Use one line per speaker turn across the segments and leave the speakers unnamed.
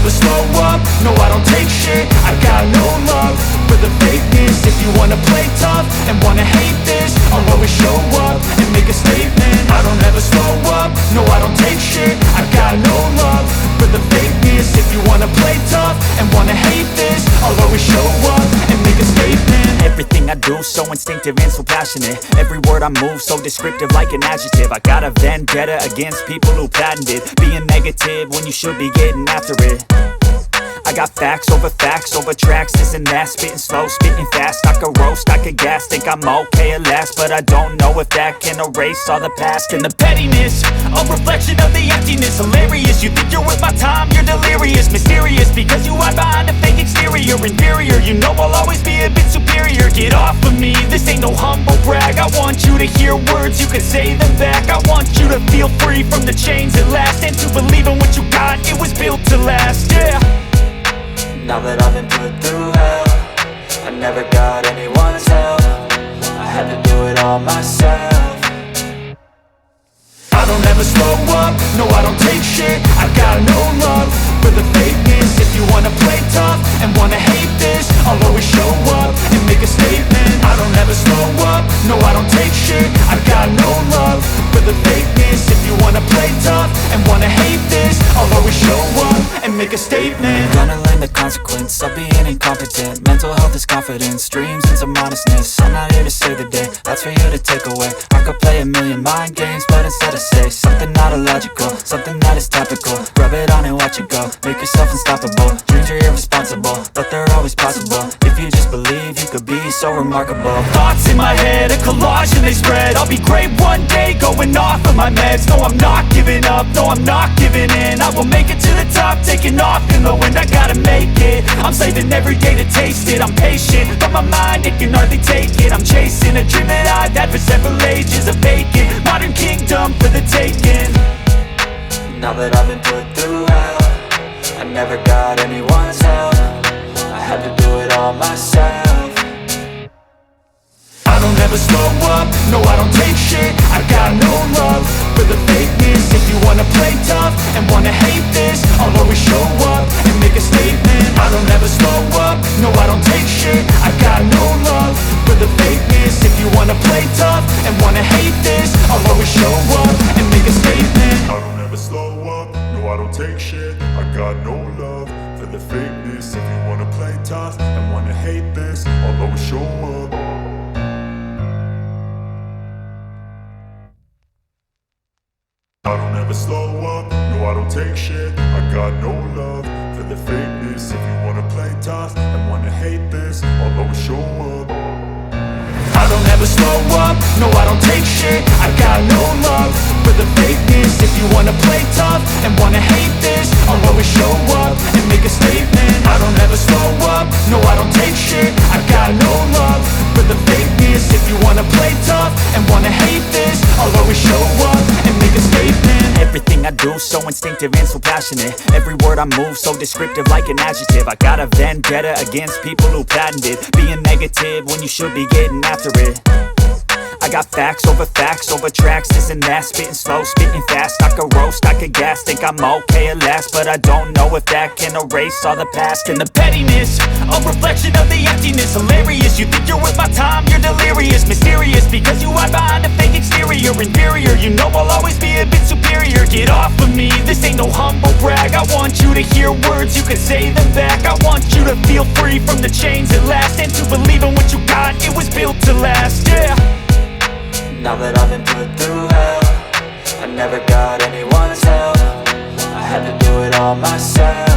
never slow up, no I don't take shit. I got no love for the fakeness. If you wanna play tough and wanna hate this, I'll always show up and make a statement. I don't ever slow up, no I don't take shit. I got no love for the fakeness. If you wanna play tough and wanna hate this, I'll always show up and make a statement. Everything I do so instinctive and so passionate. Every word I move so descriptive like an adjective. I got a vendetta against people who patented being negative when you should be getting after it. I got facts over tracks, this and that. Spitting slow, spitting fast, I could roast, I could gas. Think I'm okay at last, but I don't know if that can erase all the past. And the pettiness, a reflection of the emptiness. Hilarious, you think you're worth my time, you're delirious. Mysterious, because you hide behind a fake exterior. Inferior, you know I'll always be a bit superior. Get off of me, this ain't no humble brag. I want you to hear words, you can say them back. I want you to feel free from the chains at last, and to believe in what you got, it was built to last, yeah.
Now that I've been put through hell, I never got anyone's help. I had to do it all myself.
I don't ever slow up, no I don't take shit. I got no love for the fakeness. If you wanna play tough and wanna hate this, I'll always show up and make a statement. I don't ever slow up, no I don't take shit. I got no love for the fakeness. If you wanna play tough and wanna hate this, I'll always show up and make a statement.
Gonna learn the consequence of being incompetent. Mental health is confidence, dreams and some honestness. I'm not here to save the day, that's for you to take away. I could play a million mind games, but instead I say something not illogical, something that is topical. Rub it on and watch it go, make yourself unstoppable. Dreams are irresponsible, but they're always possible. If you just believe, you could be so remarkable.
Thoughts in my head, a collage and they spread. I'll be great one day, going off of my meds. No, I'm not giving up, no, I'm not giving in. I will make it to the top, taking off in the wind. I gotta make it, I'm saving every day to taste it. I'm patient, but my mind, it can hardly take it. I'm chasing a dream that I've had for several ages. A vacant, modern kingdom for the taking.
Now that I've been put through hell, I never got anyone's help. I had to do it all myself.
I don't ever slow up, no I don't take shit. I got no love for the fakeness. If you wanna play tough and wanna hate this, I'll always show up and make a statement. I don't ever slow up, no I don't take shit. I got no love for the fakeness. If you wanna play tough and wanna hate this, I'll always show up and make a statement.
I don't ever slow up, no I don't take shit. I got no love for the fakeness. If you wanna play tough and wanna hate this, I'll always show up. I don't ever slow up, no I don't take shit. I got no love for the fakeness. If you wanna play tough and wanna hate this, I'll always show up.
I don't ever slow up, no I don't take shit. I got no love for the fakeness. If you wanna play tough and wanna hate this, I'll always show up and make a statement. I don't ever slow up, no I don't take shit. I got no love for the fakeness. If you wanna play tough and wanna hate this, I'll always show up and make a statement. Everything I do so instinctive and so passionate. Every word I move so descriptive like an adjective. I got a vendetta against people who patented being negative when you should be getting after it. I got facts over tracks, this and that. Spitting slow, spitting fast, I could roast, I could gas. Think I'm okay at last, but I don't know if that can erase all the past. And the pettiness, a reflection of the emptiness. Hilarious, you think you're worth my time, you're delirious. Mysterious, because you hide behind a fake exterior. Inferior, you know I'll always be a bit superior. Get off of me, this ain't no humble brag. I want you to hear words, you can say them back. I want you to feel free from the chains at last, and to believe in what you got, it was built to last, yeah.
Now that I've been put through hell, I never got anyone's help. I had to do it all myself.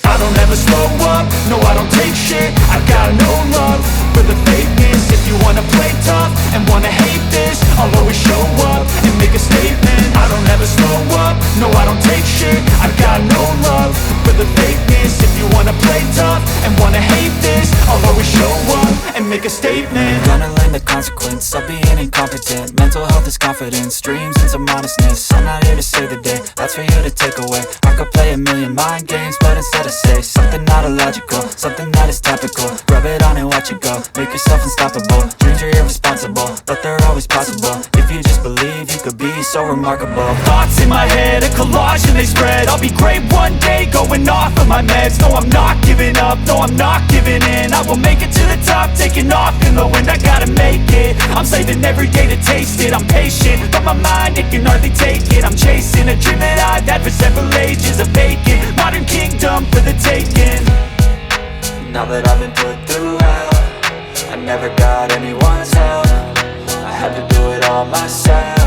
I don't ever slow up, no I don't take shit. I got no love for the fakeness. If you wanna play tough and wanna hate this, I'll always show up and make a statement. I don't ever slow up, no I don't take shit. I got no love for the fakeness. If you wanna play tough and wanna hate this, I'll always show up and make a statement.
Gonna learn the consequence of being incompetent. Mental health is confidence, dreams and some honestness. I'm not here to save the day, that's for you to take away. I could play a million mind games, but instead I say something not illogical, something that is topical. Rub it on and watch it go, make yourself unstoppable. Dreams are irresponsible, but they're always possible. If you just believe, you could be so remarkable.
Thoughts in my head, a collage mirage and they spread. I'll be great one day, going off of my meds. No, I'm not giving up, no, I'm not giving in. I will make it to the top, taking off in the wind. I gotta make it, I'm saving every day to taste it. I'm patient, but my mind, it can hardly take it. I'm chasing a dream that I've had for several ages. A vacant, modern kingdom for the taking.
Now that I've been put through hell, I never got anyone's help. I had to do it all myself.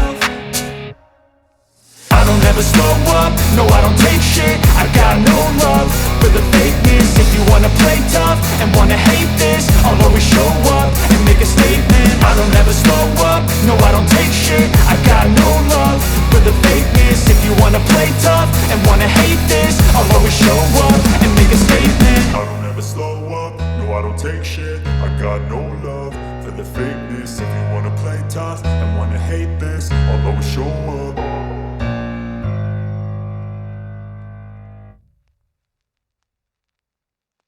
I don't ever slow up, no I don't take shit. I got no love for the fakeness. If you wanna play tough and wanna hate this, I'll always show up and make a statement. I don't ever slow up, no I don't take shit. I got no love for the fakeness. If you wanna play tough and wanna hate this, I'll always show up and make a statement.
I don't ever slow up, no I don't take shit. I got no love for the fakeness. If you wanna play tough